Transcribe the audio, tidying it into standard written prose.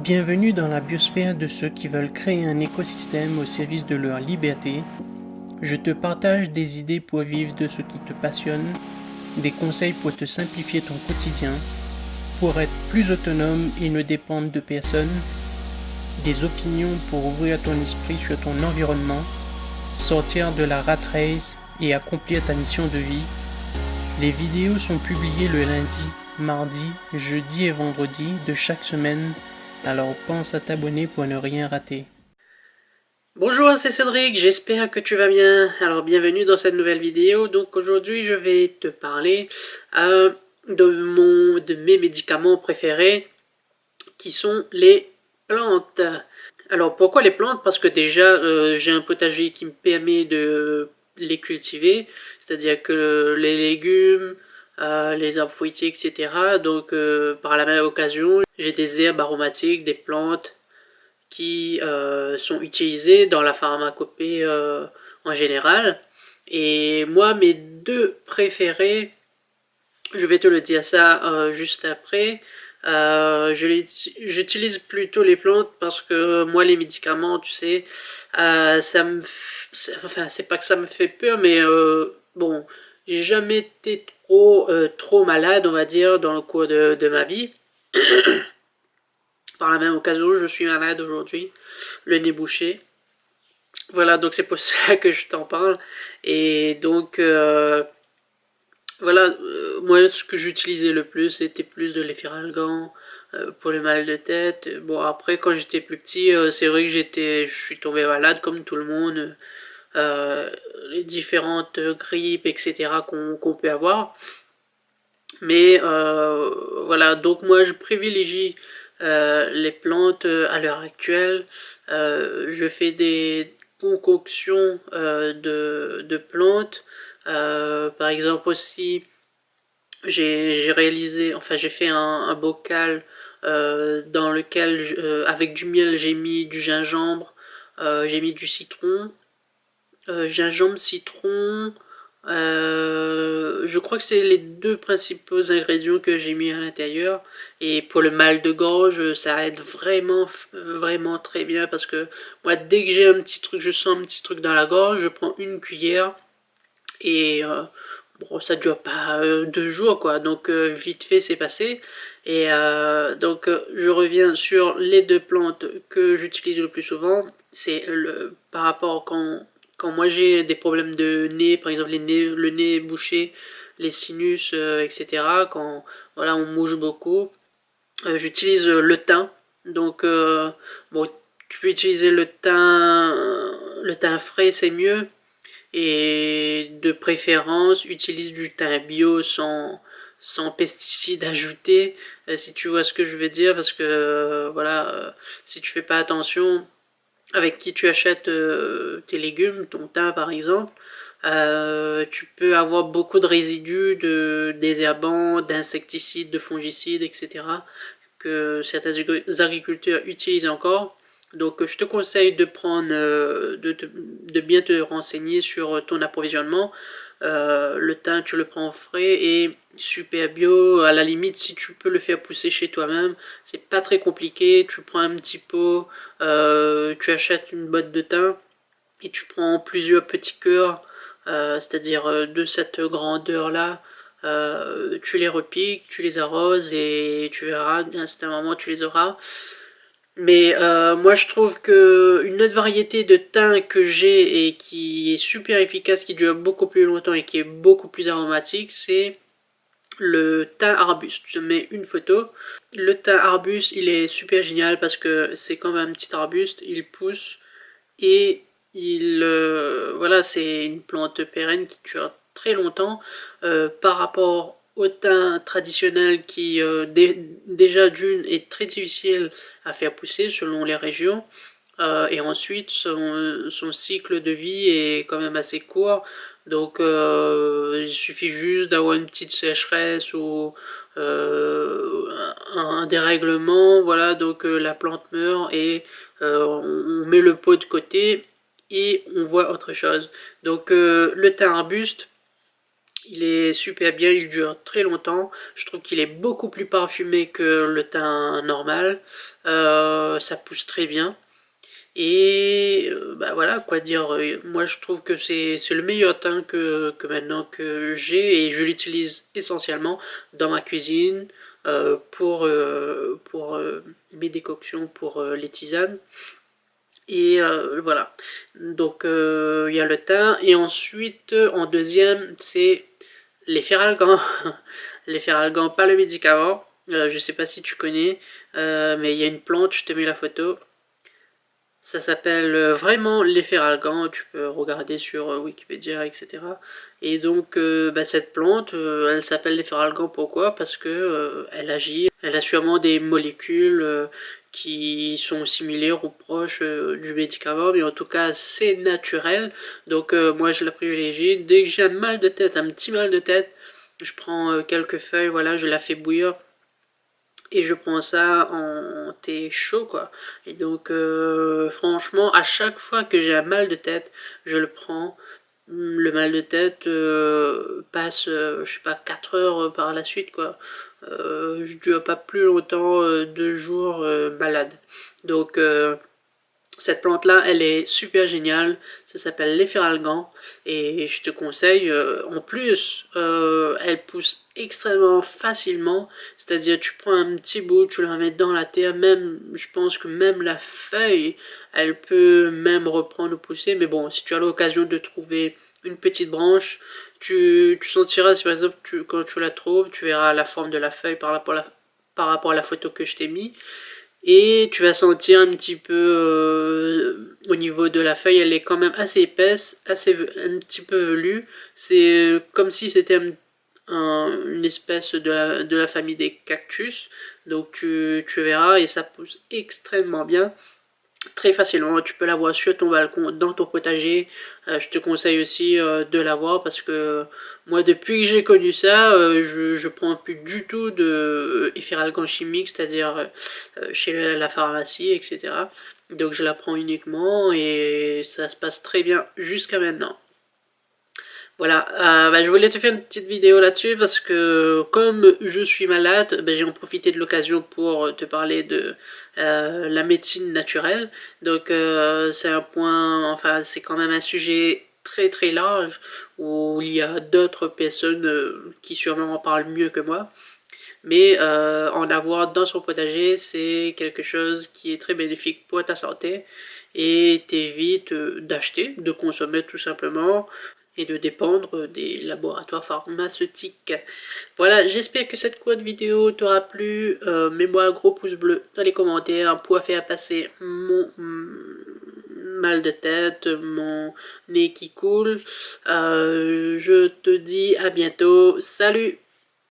Bienvenue dans la biosphère de ceux qui veulent créer un écosystème au service de leur liberté. Je te partage des idées pour vivre de ce qui te passionne, des conseils pour te simplifier ton quotidien, pour être plus autonome et ne dépendre de personne, des opinions pour ouvrir ton esprit sur ton environnement, sortir de la rat race et accomplir ta mission de vie. Les vidéos sont publiées le lundi, mardi, jeudi et vendredi de chaque semaine, alors pense à t'abonner pour ne rien rater. Bonjour, c'est Cédric, j'espère que tu vas bien. Alors bienvenue dans cette nouvelle vidéo. Donc aujourd'hui je vais te parler de mes médicaments préférés qui sont les plantes. Alors pourquoi les plantes? Parce que déjà j'ai un potager qui me permet de les cultiver, c'est-à-dire que les légumes, les arbres fruitiers, etc. Donc par la même occasion, j'ai des herbes aromatiques, des plantes qui sont utilisées dans la pharmacopée en général. Et moi, mes deux préférés, je vais te le dire ça juste après. J'utilise plutôt les plantes parce que moi les médicaments, tu sais, ça me, enfin c'est pas que ça me fait peur, mais bon, j'ai jamais été trop malade, on va dire, dans le cours de ma vie. Par la même occasion, je suis malade aujourd'hui, le nez bouché. Voilà, donc c'est pour ça que je t'en parle. Et donc, voilà, moi ce que j'utilisais le plus, c'était plus de l'efferalgan pour le mal de tête. Bon, après, quand j'étais plus petit, c'est vrai que je suis tombé malade comme tout le monde. Euh, les différentes grippes, etc. qu'on peut avoir. Mais voilà, donc moi je privilégie les plantes à l'heure actuelle. Je fais des concoctions de plantes. Par exemple aussi, j'ai réalisé, enfin j'ai fait un bocal dans lequel, avec du miel, j'ai mis du gingembre, j'ai mis du citron, gingembre, citron, je crois que c'est les deux principaux ingrédients que j'ai mis à l'intérieur. Et pour le mal de gorge, ça aide vraiment très bien parce que moi, dès que j'ai un petit truc, je sens un petit truc dans la gorge, je prends une cuillère et bon, ça dure pas 2 jours quoi. Donc vite fait, c'est passé. Et donc je reviens sur les deux plantes que j'utilise le plus souvent. C'est par rapport quand moi j'ai des problèmes de nez, par exemple le nez bouché, les sinus, etc. Quand voilà, on mouche beaucoup, j'utilise le thym. Donc bon, tu peux utiliser le thym frais, c'est mieux. Et de préférence, utilise du thym bio sans pesticides ajoutés, si tu vois ce que je veux dire, parce que voilà, si tu fais pas attention avec qui tu achètes tes légumes, ton thym par exemple, tu peux avoir beaucoup de résidus de désherbants, d'insecticides, de fongicides, etc. que certains agriculteurs utilisent encore. Donc je te conseille de prendre, de bien te renseigner sur ton approvisionnement. Le thym, tu le prends frais et super bio. À la limite, si tu peux le faire pousser chez toi-même, c'est pas très compliqué. Tu prends un petit pot, tu achètes une botte de thym et tu prends plusieurs petits cœurs, c'est-à-dire de cette grandeur-là. Tu les repiques, tu les arroses et tu verras, à un moment tu les auras. Mais moi je trouve que une autre variété de thym que j'ai et qui est super efficace, qui dure beaucoup plus longtemps et qui est beaucoup plus aromatique, c'est le thym arbuste. Je mets une photo. Le thym arbuste, il est super génial parce que c'est comme un petit arbuste, il pousse et voilà, c'est une plante pérenne qui dure très longtemps par rapport au thym traditionnel qui déjà d'une est très difficile à faire pousser selon les régions. Et ensuite, son cycle de vie est quand même assez court. Donc, il suffit juste d'avoir une petite sécheresse ou un dérèglement. Voilà, donc la plante meurt et on met le pot de côté et on voit autre chose. Donc, le thym arbuste, Il est super bien, il dure très longtemps. Je trouve qu'il est beaucoup plus parfumé que le thym normal. Ça pousse très bien. Et bah voilà, quoi dire. Moi, je trouve que c'est le meilleur thym que maintenant que j'ai et je l'utilise essentiellement dans ma cuisine pour mes décoctions, pour les tisanes. Et voilà. Donc il y a le thym. Et ensuite, en deuxième, c'est les feralgans. Les feralgans, pas le médicament. Je sais pas si tu connais, mais il y a une plante, je te mets la photo. Ça s'appelle vraiment les feralgans, tu peux regarder sur Wikipédia, etc. Et donc bah, cette plante, elle s'appelle les feralgans pourquoi? Parce que elle agit, elle a sûrement des molécules qui sont similaires ou proches du médicament, mais en tout cas c'est naturel. Donc moi je la privilégie. Dès que j'ai un mal de tête, un petit mal de tête, je prends quelques feuilles, voilà, je la fais bouillir et je prends ça en thé chaud quoi. Et donc franchement à chaque fois que j'ai un mal de tête je le prends. Le mal de tête passe je sais pas 4 heures par la suite quoi. Je dure pas plus longtemps 2 jours malade. Donc cette plante-là, elle est super géniale. Ça s'appelle l'efferalgan. Et je te conseille, en plus, elle pousse extrêmement facilement. C'est-à-dire, tu prends un petit bout, tu la mets dans la terre. Même, je pense que même la feuille, elle peut même reprendre ou pousser. Mais bon, si tu as l'occasion de trouver une petite branche, tu sentiras, si par exemple, quand tu la trouves, tu verras la forme de la feuille par rapport à la photo que je t'ai mis. Et tu vas sentir un petit peu au niveau de la feuille, elle est quand même assez épaisse, un petit peu velue. C'est comme si c'était une espèce de la famille des cactus. Donc tu verras et ça pousse extrêmement bien. Très facilement, tu peux l'avoir sur ton balcon, dans ton potager. Je te conseille aussi de l'avoir parce que moi, depuis que j'ai connu ça, je prends plus du tout de efferalgan chimique, c'est-à-dire chez la pharmacie, etc. Donc je la prends uniquement et ça se passe très bien jusqu'à maintenant. Voilà, bah, je voulais te faire une petite vidéo là-dessus parce que comme je suis malade, bah, j'ai en profité de l'occasion pour te parler de la médecine naturelle. Donc c'est un point, enfin c'est quand même un sujet très très large où il y a d'autres personnes qui sûrement en parlent mieux que moi. Mais en avoir dans son potager, c'est quelque chose qui est très bénéfique pour ta santé et t'évite d'acheter, de consommer tout simplement et de dépendre des laboratoires pharmaceutiques. Voilà, j'espère que cette courte vidéo t'aura plu. Mets-moi un gros pouce bleu dans les commentaires pour faire passer mon mal de tête, mon nez qui coule. Je te dis à bientôt. Salut!